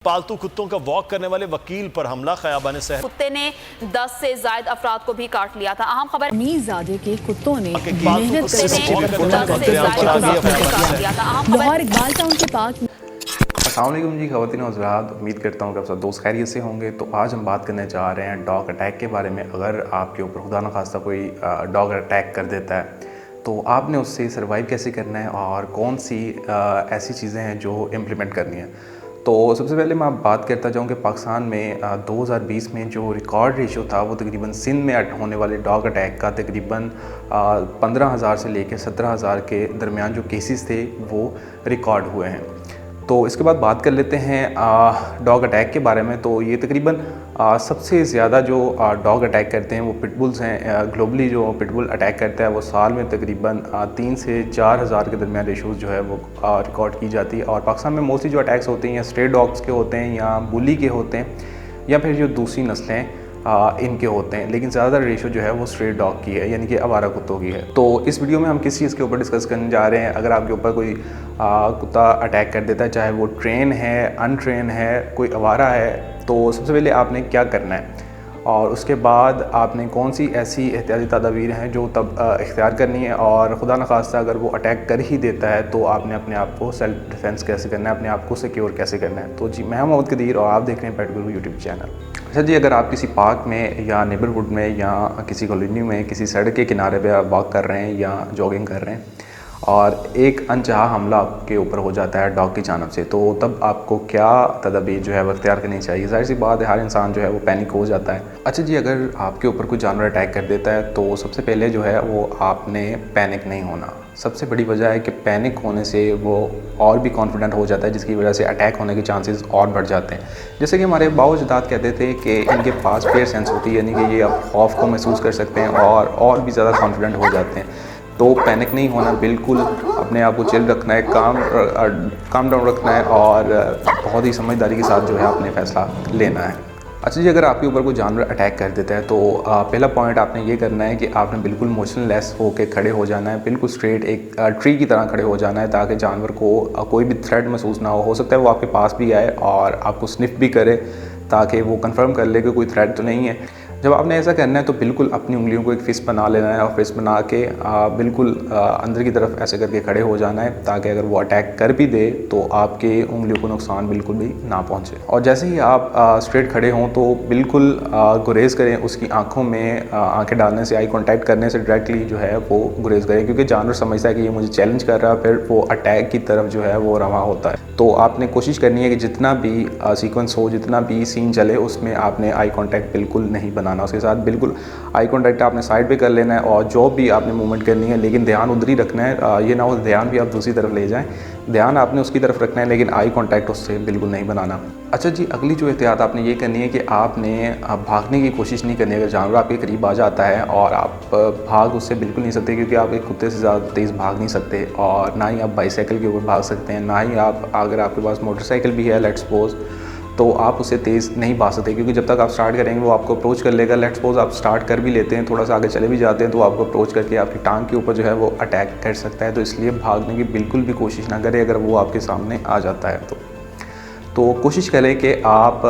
पालतू कुत्तों का वॉक करने वाले वकील पर हमला, ख़याबान सहर। कुत्ते ने 10 से ज्यादा अफराद को भी काट लिया था। अहम खबर, मीरजादे के कुत्तों ने लाहौर इकबाल टाउन के पास। अस्सलाम वालेकुम जी ख़वातीन और हज़रात, उम्मीद करता हूँ कि आप सब दोस्त खैरियत से होंगे। तो आज हम बात करने जा रहे हैं डॉग अटैक के बारे में। अगर आपके ऊपर खुदा न खास्ता कोई डॉग अटैक कर देता है तो आपने उससे सर्वाइव कैसे करना है और कौन सी ऐसी चीज़ें हैं जो इम्प्लीमेंट करनी है। तो सबसे पहले मैं बात करता जाऊँ कि पाकिस्तान में 2020 में जो रिकॉर्ड रेशो था वो तकरीबन सिंध में होने वाले डॉग अटैक का तकरीबन 15,000 से लेकर 17,000 के दरमियान जो केसेस थे वो रिकॉर्ड हुए हैं। तो इसके बाद बात कर लेते हैं डॉग अटैक के बारे में। तो ये तकरीबन सबसे ज़्यादा जो डॉग अटैक करते हैं वो पिटबुल्स हैं। ग्लोबली जो पिटबुल अटैक करता है वो साल में तकरीबन 3 से 4 हज़ार के दरमियान रेशोज़ जो है वो रिकॉर्ड की जाती है। और पाकिस्तान में मोस्टली जो अटैक्स होते हैं या स्ट्रे डॉग्स के होते हैं या बुली के होते हैं या फिर जो दूसरी नस्लें इनके होते हैं, लेकिन ज़्यादातर रेशो जो है वो स्ट्रे डॉग की है, यानी कि आवारा कुत्तों की है। तो इस वीडियो में हम किस चीज़ के ऊपर डिस्कस करने जा रहे हैं। अगर आपके ऊपर कोई कुत्ता अटैक कर देता है, चाहे वो ट्रेन है, अनट्रेन है, कोई आवारा है, तो सबसे पहले आपने क्या करना है और उसके बाद आपने कौन सी ऐसी एहतियाती तदाबीर हैं जो तब इख्तियार करनी है। और खुदा न खास्ता अगर वो अटैक कर ही देता है तो आपने अपने आप को सेल्फ डिफेंस कैसे करना है, अपने आप को सिक्योर कैसे करना है। तो जी, मैं मोहम्मद कदीर और आप देख रहे हैं पेट गुरु यूट्यूब चैनल। अच्छा जी, अगर आप किसी पार्क में या नेबरहुड में या किसी कॉलोनी में किसी सड़क के किनारे पे आप वॉक कर रहे हैं या जॉगिंग कर रहे हैं और एक अनचाहा हमला आपके ऊपर हो जाता है डॉग की जानब से, तो तब आपको क्या तदबीर जो है वो अख्तियार करनी चाहिए। ज़ाहिर सी बात है, हर इंसान जो है वो पैनिक हो जाता है। अच्छा जी, अगर आपके ऊपर कोई जानवर अटैक कर देता है तो सबसे पहले जो है वो आपने पैनिक नहीं होना। सबसे बड़ी वजह है कि पैनिक होने से वो और भी कॉन्फिडेंट हो जाता है, जिसकी वजह से अटैक होने के चांसेस और बढ़ जाते हैं। जैसे कि हमारे बाओ-अजदाद कहते थे कि इनके पास फेयर सेंस होती है, यानी कि ये अब खौफ को महसूस कर सकते हैं और भी ज़्यादा कॉन्फिडेंट हो जाते हैं। तो पैनिक नहीं होना, बिल्कुल अपने आप को चिल रखना है, काम डाउन रखना है और बहुत ही समझदारी के साथ जो है आपने फ़ैसला लेना है। अच्छा जी, अगर आपके ऊपर कोई जानवर अटैक कर देता है तो पहला पॉइंट आपने ये करना है कि आपने बिल्कुल मोशनलेस होकर खड़े हो जाना है, बिल्कुल स्ट्रेट एक ट्री की तरह खड़े हो जाना है, ताकि जानवर को कोई भी थ्रेट महसूस ना हो सकता है वो आपके पास भी आए और आपको स्निफ भी करे, ताकि वो कंफर्म कर ले कि कोई थ्रेट तो नहीं है। जब आपने ऐसा करना है तो बिल्कुल अपनी उंगलियों को एक फिस्ट बना लेना है और फिस्ट बना के बिल्कुल अंदर की तरफ ऐसे करके खड़े हो जाना है, ताकि अगर वो अटैक कर भी दे तो आपके उंगलियों को नुकसान बिल्कुल भी ना पहुंचे। और जैसे ही आप स्ट्रेट खड़े हों तो बिल्कुल गुरेज करें, उसकी आंखों में आंखें डालने से, आई कांटेक्ट करने से डायरेक्टली जो है वो गुरेज करें, क्योंकि जानवर समझता है कि ये मुझे चैलेंज कर रहा है, फिर वो अटैक की तरफ जो है वो रवा होता है। तो आपने कोशिश करनी है कि जितना भी सीक्वेंस हो, जितना भी सीन चले, उसमें आपने आई कांटेक्ट बिल्कुल नहीं बनाना, उसके साथ बिल्कुल आई कांटेक्ट आपने साइड पे कर लेना है और जो भी आपने मूवमेंट करनी है, लेकिन ध्यान उधर ही रखना है। ये ना हो ध्यान भी आप दूसरी तरफ ले जाएं, ध्यान आपने उसकी तरफ रखना है, लेकिन आई कांटेक्ट उससे बिल्कुल नहीं बनाना। अच्छा जी, अगली जो एहतियात आपने ये करनी है कि आपने भागने की कोशिश नहीं करनी। अगर जानवर आपके करीब आ जाता है और आप भाग उससे बिल्कुल नहीं सकते, क्योंकि आप एक कुत्ते से ज़्यादा तेज़ भाग नहीं सकते और ना ही आप बाईसाइकिल के ऊपर भाग सकते हैं, ना ही आप, अगर आपके पास मोटरसाइकिल भी है लेट्स सपोज, तो आप उससे तेज़ नहीं भाग सकते, क्योंकि जब तक आप स्टार्ट करेंगे वो आपको अप्रोच कर लेगा। लेट्स सपोज आप स्टार्ट कर भी लेते हैं, थोड़ा सा आगे चले भी जाते हैं, तो आपको अप्रोच करके आपकी टांग के ऊपर जो है वो अटैक कर सकता है। तो इसलिए भागने की बिल्कुल भी कोशिश ना करें अगर वो आपके सामने आ जाता है तो कोशिश करें कि आप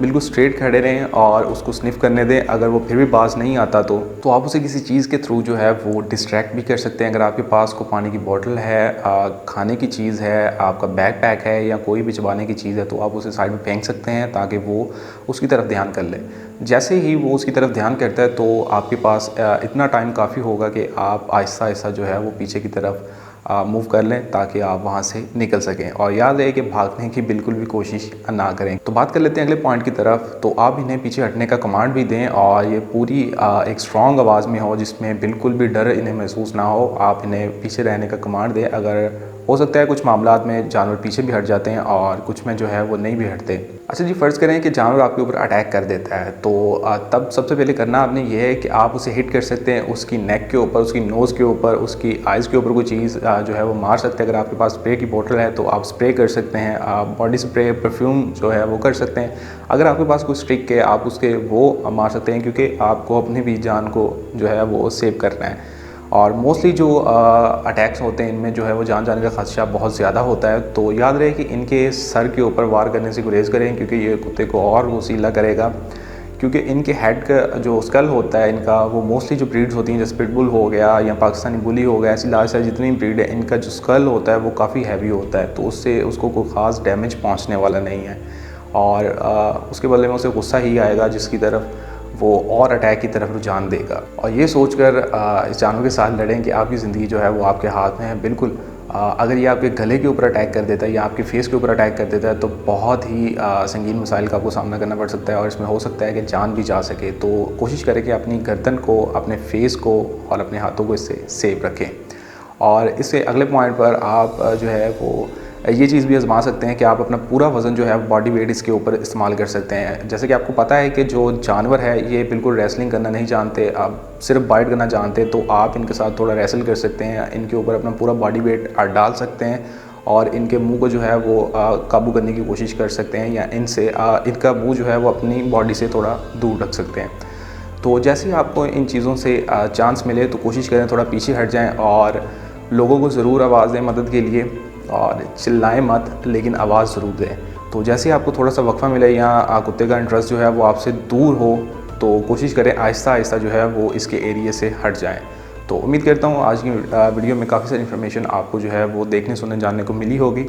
बिल्कुल स्ट्रेट खड़े रहें और उसको स्निफ़ करने दें। अगर वो फिर भी बाज नहीं आता तो आप उसे किसी चीज़ के थ्रू जो है वो डिस्ट्रैक्ट भी कर सकते हैं। अगर आपके पास कोई पानी की बोतल है, खाने की चीज़ है, आपका बैग पैक है या कोई भी चबाने की चीज़ है, तो आप उसे साइड में फेंक सकते हैं ताकि वो उसकी तरफ ध्यान कर ले। जैसे ही वो उसकी तरफ ध्यान करता है तो आपके पास इतना टाइम काफ़ी होगा कि आप आहिस्ता आहिस्ता जो है वो पीछे की तरफ मूव कर लें, ताकि आप वहाँ से निकल सकें। और याद रहे कि भागने की बिल्कुल भी कोशिश ना करें। तो बात कर लेते हैं अगले पॉइंट की तरफ। तो आप इन्हें पीछे हटने का कमांड भी दें और ये पूरी एक स्ट्रॉन्ग आवाज़ में हो, जिसमें बिल्कुल भी डर इन्हें महसूस ना हो। आप इन्हें पीछे रहने का कमांड दें। अगर हो सकता है कुछ मामलात में जानवर पीछे भी हट जाते हैं और कुछ में जो है वो नहीं भी हटते। अच्छा जी, फ़र्ज़ करें कि जानवर आपके ऊपर अटैक कर देता है तो तब सबसे पहले करना आपने ये है कि आप उसे हिट कर सकते हैं, उसकी नेक के ऊपर, उसकी नोज़ के ऊपर, उसकी आइज़ के ऊपर कोई चीज़ जो है वो मार सकते हैं। अगर आपके पास स्प्रे की बोतल है तो आप स्प्रे कर सकते हैं, आप बॉडी स्प्रे, परफ्यूम जो है वो कर सकते हैं। अगर आपके पास कोई स्टिक है आप उसके वो मार सकते हैं, क्योंकि आपको अपनी भी जान को जो है वो सेव करना है। और मोस्टली जो अटैक्स होते हैं इनमें जो है वो जान जाने का खदशा बहुत ज़्यादा होता है। तो याद रहे कि इनके सर के ऊपर वार करने से गुरेज करें, क्योंकि ये कुत्ते को और वसीला करेगा, क्योंकि इनके हेड का जो स्कल होता है इनका, वो मोस्टली जो ब्रीड्स होती हैं जैसे पिटबुल हो गया या पाकिस्तानी बुली हो गया, ऐसी लार्ज साइज जितनी ब्रीड है इनका जो स्कल होता है वो काफ़ी हैवी होता है, तो उससे उसको कोई ख़ास डैमेज पहुंचने वाला नहीं है और उसके बदले में उसे गुस्सा ही आएगा जिसकी तरफ वो और अटैक की तरफ रुझान देगा। और ये सोचकर इस जानवर के साथ लड़ें कि आपकी ज़िंदगी जो है वो आपके हाथ में है। बिल्कुल अगर ये आपके गले के ऊपर अटैक कर देता है या आपके फेस के ऊपर अटैक कर देता है तो बहुत ही संगीन मसाइल का आपको सामना करना पड़ सकता है और इसमें हो सकता है कि जान भी जा सके। तो कोशिश करें कि अपनी गर्दन को, अपने फेस को और अपने हाथों को इससे सेफ रखें। और इससे अगले पॉइंट पर आप जो है वो ये चीज़ भी आजमा सकते हैं कि आप अपना पूरा वज़न जो है बॉडी वेट इसके ऊपर इस्तेमाल कर सकते हैं। जैसे कि आपको पता है कि जो जानवर है ये बिल्कुल रेसलिंग करना नहीं जानते, आप सिर्फ बाइट करना जानते, तो आप इनके साथ थोड़ा रेसल कर सकते हैं, इनके ऊपर अपना पूरा बॉडी वेट डाल सकते हैं और इनके मुंह को जो है वो काबू करने की कोशिश कर सकते हैं या इनका मुंह जो है वो अपनी बॉडी से थोड़ा दूर रख सकते हैं। तो जैसे ही आपको इन चीज़ों से चांस मिले तो कोशिश करें थोड़ा पीछे हट जाएँ और लोगों को ज़रूर आवाज़ दें मदद के लिए और चिल्लाएं मत, लेकिन आवाज़ ज़रूर दें। तो जैसे ही आपको थोड़ा सा वक्फा मिले या कुत्ते का इंटरेस्ट जो है वो आपसे दूर हो तो कोशिश करें आहिस्ता आहिस्ता जो है वो इसके एरिया से हट जाएं। तो उम्मीद करता हूँ आज की वीडियो में काफ़ी सारी इन्फॉर्मेशन आपको जो है वो देखने सुनने जानने को मिली होगी।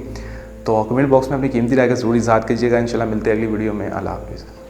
तो कमेंट बॉक्स में अपनी कीमती राय का ज़रूर इज़हार कीजिएगा। इंशाल्लाह मिलते हैं अगली वीडियो में। अल्लाह हाफ़िज़।